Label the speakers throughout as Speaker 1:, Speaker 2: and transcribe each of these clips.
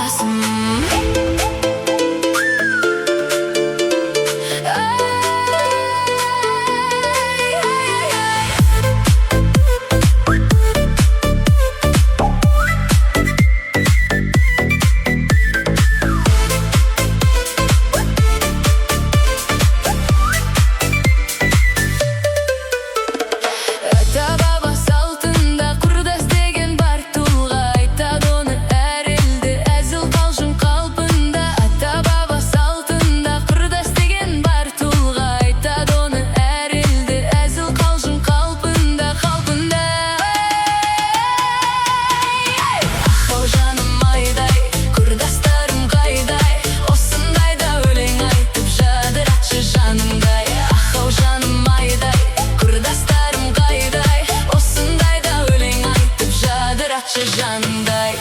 Speaker 1: құрдасым. Жанымдай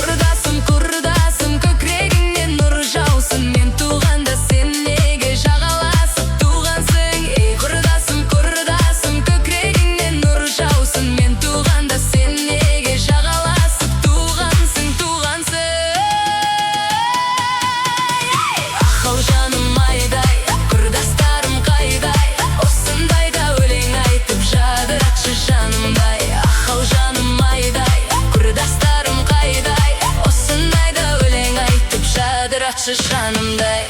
Speaker 1: құрдасым, көкірегіңнен нұр жаусын. Мен туғанда сен неге жағаласып туғансың? Құрдасым, көкірегіңнен нұр жаусын. Мен туғанда сен неге жағаласып туғансың? Ақау жаным айдай, құрдастарым қайдай? Осындайда өлең айтып жадыратшы жанымдай. Ақау жаным айдай, құрдастарым қайдай? Осындайда өлең айтып жадыратшы жанымдай.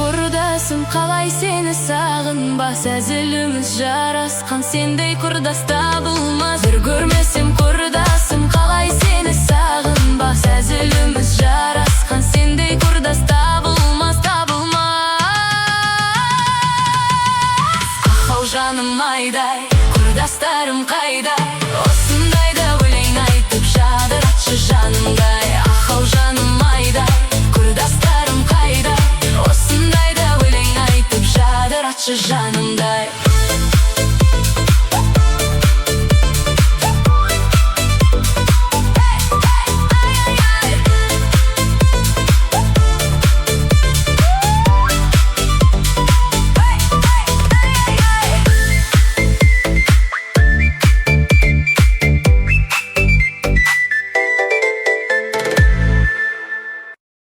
Speaker 1: Құрдасым, қалай сені сағынбас? Әзіліміз жарасқан, сендей құрдас табылмас. Бір көрмесем құрдасым, қалай сені сағынбас? Әзіліміз жарасқан, сендей құрдас табылмас. Ақау жаным айдай, құрдастарым қайда?